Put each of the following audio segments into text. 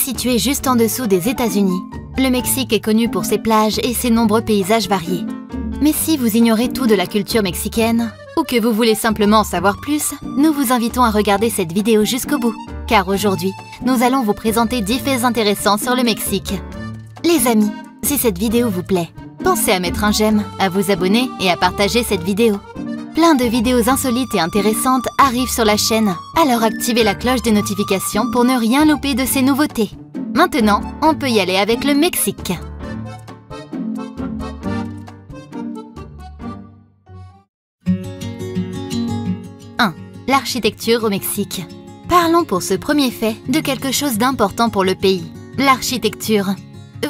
Situé juste en dessous des États-Unis, le Mexique est connu pour ses plages et ses nombreux paysages variés. Mais si vous ignorez tout de la culture mexicaine, ou que vous voulez simplement en savoir plus, nous vous invitons à regarder cette vidéo jusqu'au bout, car aujourd'hui, nous allons vous présenter 10 faits intéressants sur le Mexique. Les amis, si cette vidéo vous plaît, pensez à mettre un j'aime, à vous abonner et à partager cette vidéo. Plein de vidéos insolites et intéressantes arrivent sur la chaîne, alors activez la cloche des notifications pour ne rien louper de ces nouveautés. Maintenant, on peut y aller avec le Mexique. L'architecture au Mexique. Parlons pour ce premier fait de quelque chose d'important pour le pays, l'architecture.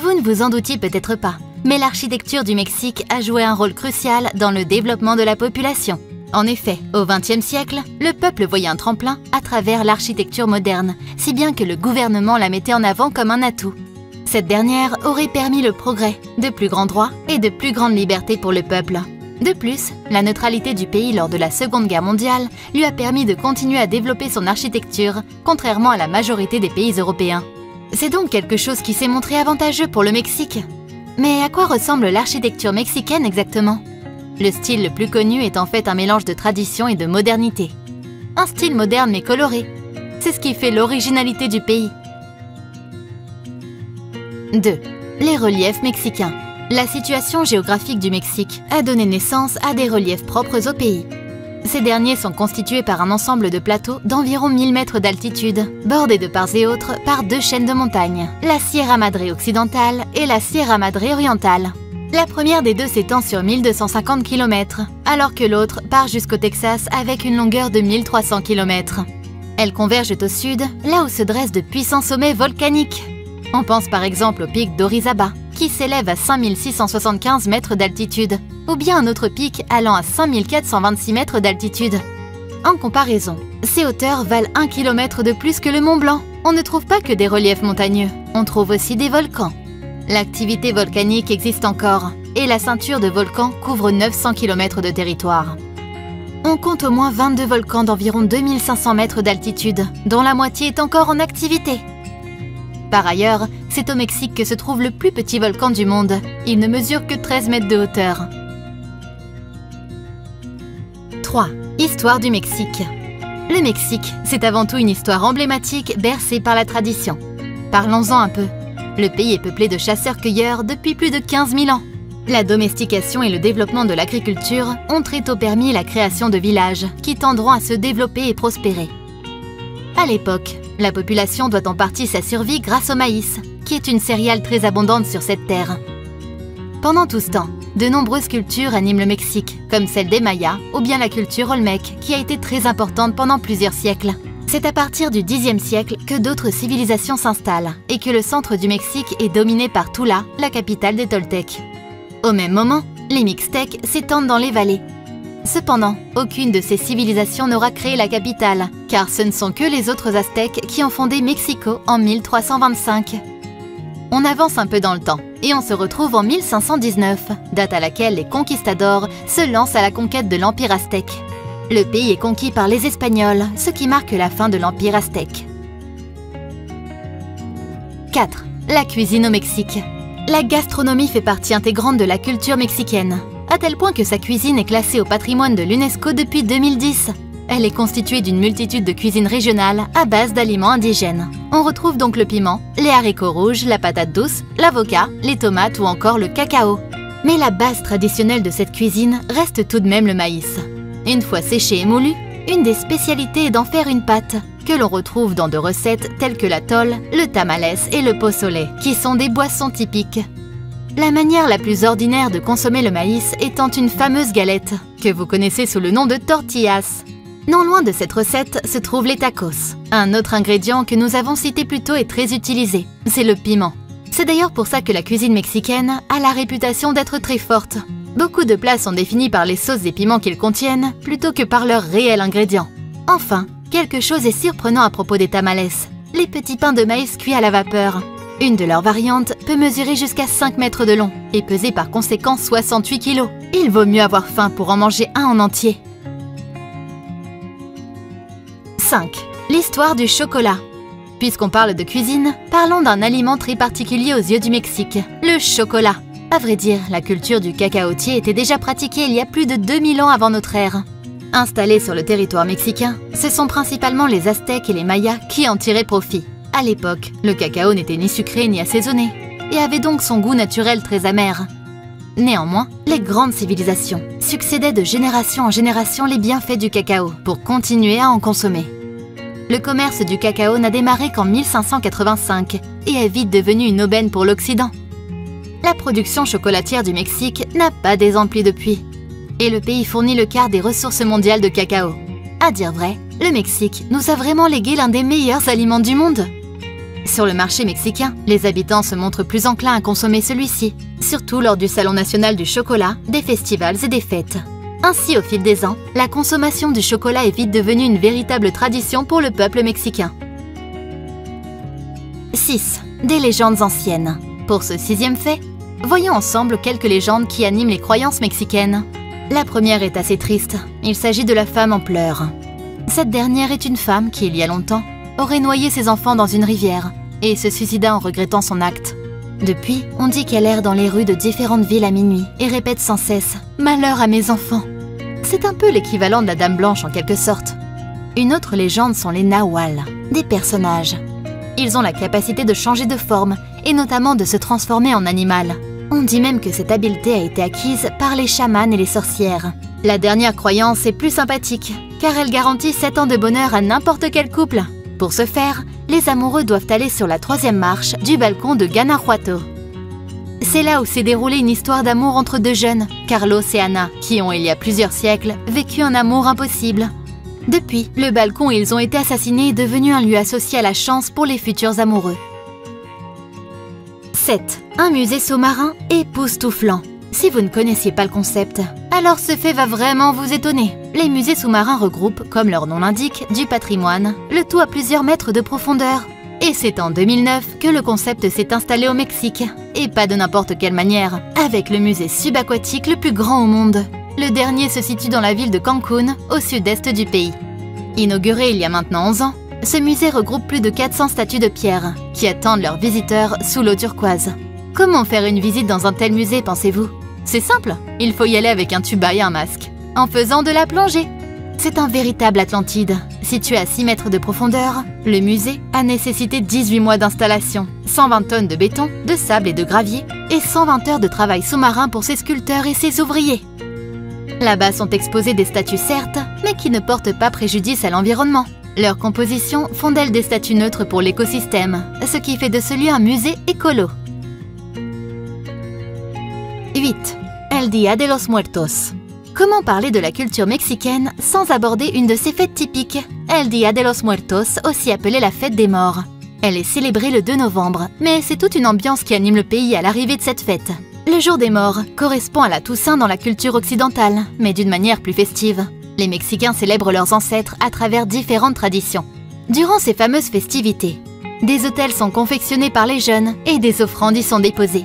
Vous ne vous en doutiez peut-être pas, mais l'architecture du Mexique a joué un rôle crucial dans le développement de la population. En effet, au XXe siècle, le peuple voyait un tremplin à travers l'architecture moderne, si bien que le gouvernement la mettait en avant comme un atout. Cette dernière aurait permis le progrès, de plus grands droits et de plus grandes libertés pour le peuple. De plus, la neutralité du pays lors de la Seconde Guerre mondiale lui a permis de continuer à développer son architecture, contrairement à la majorité des pays européens. C'est donc quelque chose qui s'est montré avantageux pour le Mexique. Mais à quoi ressemble l'architecture mexicaine exactement? Le style le plus connu est en fait un mélange de tradition et de modernité. Un style moderne mais coloré. C'est ce qui fait l'originalité du pays. 2. Les reliefs mexicains. La situation géographique du Mexique a donné naissance à des reliefs propres au pays. Ces derniers sont constitués par un ensemble de plateaux d'environ 1000 mètres d'altitude, bordés de part et autre par deux chaînes de montagnes, la Sierra Madre occidentale et la Sierra Madre orientale. La première des deux s'étend sur 1250 km, alors que l'autre part jusqu'au Texas avec une longueur de 1300 km. Elles convergent au sud, là où se dressent de puissants sommets volcaniques. On pense par exemple au pic d'Orizaba, qui s'élève à 5675 mètres d'altitude, ou bien un autre pic allant à 5426 mètres d'altitude. En comparaison, ces hauteurs valent 1 km de plus que le Mont Blanc. On ne trouve pas que des reliefs montagneux, on trouve aussi des volcans. L'activité volcanique existe encore, et la ceinture de volcans couvre 900 km de territoire. On compte au moins 22 volcans d'environ 2500 mètres d'altitude, dont la moitié est encore en activité. Par ailleurs, c'est au Mexique que se trouve le plus petit volcan du monde. Il ne mesure que 13 mètres de hauteur. 3. Histoire du Mexique. Le Mexique, c'est avant tout une histoire emblématique bercée par la tradition. Parlons-en un peu. Le pays est peuplé de chasseurs-cueilleurs depuis plus de 15 000 ans. La domestication et le développement de l'agriculture ont très tôt permis la création de villages qui tendront à se développer et prospérer. À l'époque, la population doit en partie sa survie grâce au maïs, qui est une céréale très abondante sur cette terre. Pendant tout ce temps, de nombreuses cultures animent le Mexique, comme celle des Mayas ou bien la culture Olmec, qui a été très importante pendant plusieurs siècles. C'est à partir du Xe siècle que d'autres civilisations s'installent et que le centre du Mexique est dominé par Tula, la capitale des Toltecs. Au même moment, les Mixtèques s'étendent dans les vallées. Cependant, aucune de ces civilisations n'aura créé la capitale, car ce ne sont que les autres Aztèques qui ont fondé Mexico en 1325. On avance un peu dans le temps, et on se retrouve en 1519, date à laquelle les conquistadors se lancent à la conquête de l'Empire aztèque. Le pays est conquis par les Espagnols, ce qui marque la fin de l'Empire aztèque. 4. La cuisine au Mexique. La gastronomie fait partie intégrante de la culture mexicaine, à tel point que sa cuisine est classée au patrimoine de l'UNESCO depuis 2010. Elle est constituée d'une multitude de cuisines régionales à base d'aliments indigènes. On retrouve donc le piment, les haricots rouges, la patate douce, l'avocat, les tomates ou encore le cacao. Mais la base traditionnelle de cette cuisine reste tout de même le maïs. Une fois séché et moulu, une des spécialités est d'en faire une pâte, que l'on retrouve dans de recettes telles que l'atole, le tamales et le pozole, qui sont des boissons typiques. La manière la plus ordinaire de consommer le maïs étant une fameuse galette, que vous connaissez sous le nom de tortillas. Non loin de cette recette se trouvent les tacos. Un autre ingrédient que nous avons cité plus tôt est très utilisé, c'est le piment. C'est d'ailleurs pour ça que la cuisine mexicaine a la réputation d'être très forte. Beaucoup de plats sont définis par les sauces et piments qu'ils contiennent, plutôt que par leurs réels ingrédients. Enfin, quelque chose est surprenant à propos des tamales, les petits pains de maïs cuits à la vapeur. Une de leurs variantes peut mesurer jusqu'à 5 mètres de long et peser par conséquent 68 kg. Il vaut mieux avoir faim pour en manger un en entier. 5. L'histoire du chocolat. Puisqu'on parle de cuisine, parlons d'un aliment très particulier aux yeux du Mexique, le chocolat. À vrai dire, la culture du cacaotier était déjà pratiquée il y a plus de 2000 ans avant notre ère. Installés sur le territoire mexicain, ce sont principalement les Aztèques et les Mayas qui en tiraient profit. À l'époque, le cacao n'était ni sucré ni assaisonné, et avait donc son goût naturel très amer. Néanmoins, les grandes civilisations succédaient de génération en génération les bienfaits du cacao pour continuer à en consommer. Le commerce du cacao n'a démarré qu'en 1585 et est vite devenu une aubaine pour l'Occident. La production chocolatière du Mexique n'a pas désempli depuis, et le pays fournit le quart des ressources mondiales de cacao. À dire vrai, le Mexique nous a vraiment légué l'un des meilleurs aliments du monde. Sur le marché mexicain, les habitants se montrent plus enclins à consommer celui-ci, surtout lors du Salon national du chocolat, des festivals et des fêtes. Ainsi, au fil des ans, la consommation du chocolat est vite devenue une véritable tradition pour le peuple mexicain. 6. Des légendes anciennes. Pour ce 6e fait, voyons ensemble quelques légendes qui animent les croyances mexicaines. La première est assez triste, il s'agit de la femme en pleurs. Cette dernière est une femme qui, il y a longtemps, aurait noyé ses enfants dans une rivière et se suicida en regrettant son acte. Depuis, on dit qu'elle erre dans les rues de différentes villes à minuit et répète sans cesse « Malheur à mes enfants ». C'est un peu l'équivalent de la Dame Blanche en quelque sorte. Une autre légende sont les Nahuals, des personnages. Ils ont la capacité de changer de forme et notamment de se transformer en animal. On dit même que cette habileté a été acquise par les chamans et les sorcières. La dernière croyance est plus sympathique, car elle garantit 7 ans de bonheur à n'importe quel couple. Pour ce faire, les amoureux doivent aller sur la 3e marche du balcon de Guanajuato. C'est là où s'est déroulée une histoire d'amour entre deux jeunes, Carlos et Ana, qui ont, il y a plusieurs siècles, vécu un amour impossible. Depuis, le balcon où ils ont été assassinés est devenu un lieu associé à la chance pour les futurs amoureux. 7. Un musée sous-marin époustouflant. Si vous ne connaissiez pas le concept, alors ce fait va vraiment vous étonner. Les musées sous-marins regroupent, comme leur nom l'indique, du patrimoine, le tout à plusieurs mètres de profondeur. Et c'est en 2009 que le concept s'est installé au Mexique. Et pas de n'importe quelle manière, avec le musée subaquatique le plus grand au monde. Le dernier se situe dans la ville de Cancún, au sud-est du pays. Inauguré il y a maintenant 11 ans, ce musée regroupe plus de 400 statues de pierre, qui attendent leurs visiteurs sous l'eau turquoise. Comment faire une visite dans un tel musée, pensez-vous? C'est simple, il faut y aller avec un tuba et un masque, en faisant de la plongée. C'est un véritable Atlantide. Situé à 6 mètres de profondeur, le musée a nécessité 18 mois d'installation, 120 tonnes de béton, de sable et de gravier, et 120 heures de travail sous-marin pour ses sculpteurs et ses ouvriers. Là-bas sont exposées des statues certes, mais qui ne portent pas préjudice à l'environnement. Leur composition font d'elles des statues neutres pour l'écosystème, ce qui fait de ce lieu un musée écolo. 8. El Día de los Muertos. Comment parler de la culture mexicaine sans aborder une de ses fêtes typiques, El Día de los Muertos, aussi appelée la fête des morts. Elle est célébrée le 2 novembre, mais c'est toute une ambiance qui anime le pays à l'arrivée de cette fête. Le jour des morts correspond à la Toussaint dans la culture occidentale, mais d'une manière plus festive. Les Mexicains célèbrent leurs ancêtres à travers différentes traditions. Durant ces fameuses festivités, des autels sont confectionnés par les jeunes et des offrandes y sont déposées.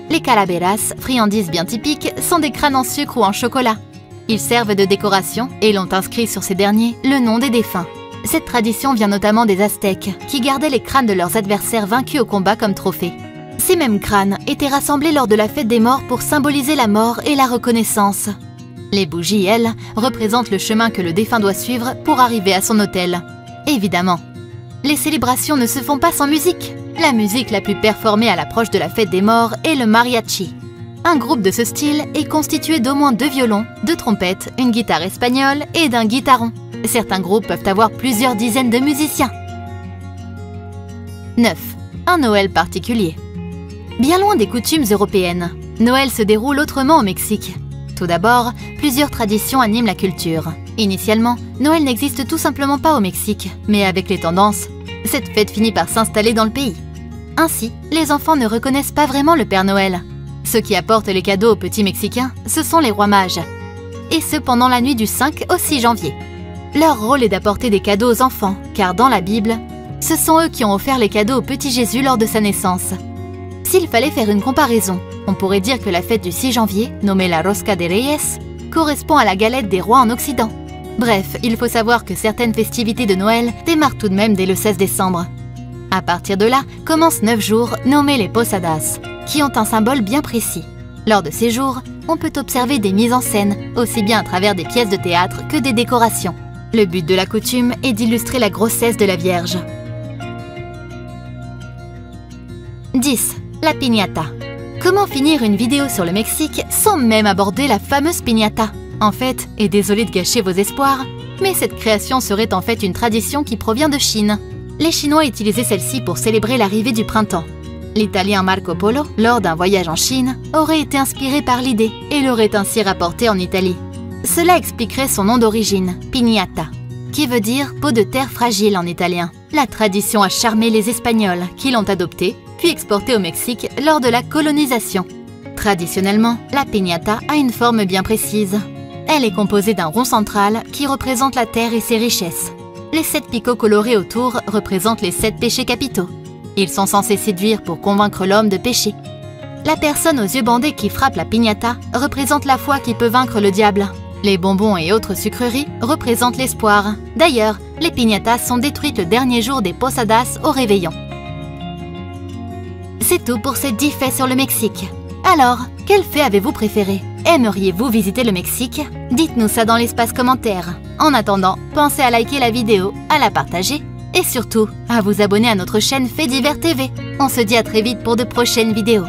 Les calaveras, friandises bien typiques, sont des crânes en sucre ou en chocolat. Ils servent de décoration et l'ont inscrit sur ces derniers le nom des défunts. Cette tradition vient notamment des Aztèques, qui gardaient les crânes de leurs adversaires vaincus au combat comme trophée. Ces mêmes crânes étaient rassemblés lors de la fête des morts pour symboliser la mort et la reconnaissance. Les bougies, elles, représentent le chemin que le défunt doit suivre pour arriver à son autel. Évidemment, les célébrations ne se font pas sans musique. La musique la plus performée à l'approche de la fête des morts est le mariachi. Un groupe de ce style est constitué d'au moins 2 violons, 2 trompettes, une guitare espagnole et d'un guitaron. Certains groupes peuvent avoir plusieurs dizaines de musiciens. 9. Un Noël particulier. Bien loin des coutumes européennes, Noël se déroule autrement au Mexique. Tout d'abord, plusieurs traditions animent la culture. Initialement, Noël n'existe tout simplement pas au Mexique, mais avec les tendances, cette fête finit par s'installer dans le pays. Ainsi, les enfants ne reconnaissent pas vraiment le Père Noël. Ceux qui apportent les cadeaux aux petits Mexicains, ce sont les rois mages. Et ce pendant la nuit du 5 au 6 janvier. Leur rôle est d'apporter des cadeaux aux enfants, car dans la Bible, ce sont eux qui ont offert les cadeaux au petit Jésus lors de sa naissance. S'il fallait faire une comparaison, on pourrait dire que la fête du 6 janvier, nommée la Rosca de Reyes, correspond à la galette des rois en Occident. Bref, il faut savoir que certaines festivités de Noël démarrent tout de même dès le 16 décembre. À partir de là, commencent 9 jours nommés les Posadas, qui ont un symbole bien précis. Lors de ces jours, on peut observer des mises en scène, aussi bien à travers des pièces de théâtre que des décorations. Le but de la coutume est d'illustrer la grossesse de la Vierge. 10. La piñata. Comment finir une vidéo sur le Mexique sans même aborder la fameuse piñata? En fait, et désolé de gâcher vos espoirs, mais cette création serait en fait une tradition qui provient de Chine. Les Chinois utilisaient celle-ci pour célébrer l'arrivée du printemps. L'Italien Marco Polo, lors d'un voyage en Chine, aurait été inspiré par l'idée et l'aurait ainsi rapportée en Italie. Cela expliquerait son nom d'origine, piñata, qui veut dire peau de terre fragile en italien. La tradition a charmé les Espagnols, qui l'ont adoptée, puis exportée au Mexique lors de la colonisation. Traditionnellement, la piñata a une forme bien précise. Elle est composée d'un rond central qui représente la terre et ses richesses. Les 7 picots colorés autour représentent les 7 péchés capitaux. Ils sont censés séduire pour convaincre l'homme de pécher. La personne aux yeux bandés qui frappe la piñata représente la foi qui peut vaincre le diable. Les bonbons et autres sucreries représentent l'espoir. D'ailleurs, les piñatas sont détruites le dernier jour des Posadas au réveillon. C'est tout pour ces 10 faits sur le Mexique. Alors, quel fait avez-vous préféré? Aimeriez-vous visiter le Mexique? Dites-nous ça dans l'espace commentaire. En attendant, pensez à liker la vidéo, à la partager et surtout à vous abonner à notre chaîne Faits Divers TV. On se dit à très vite pour de prochaines vidéos.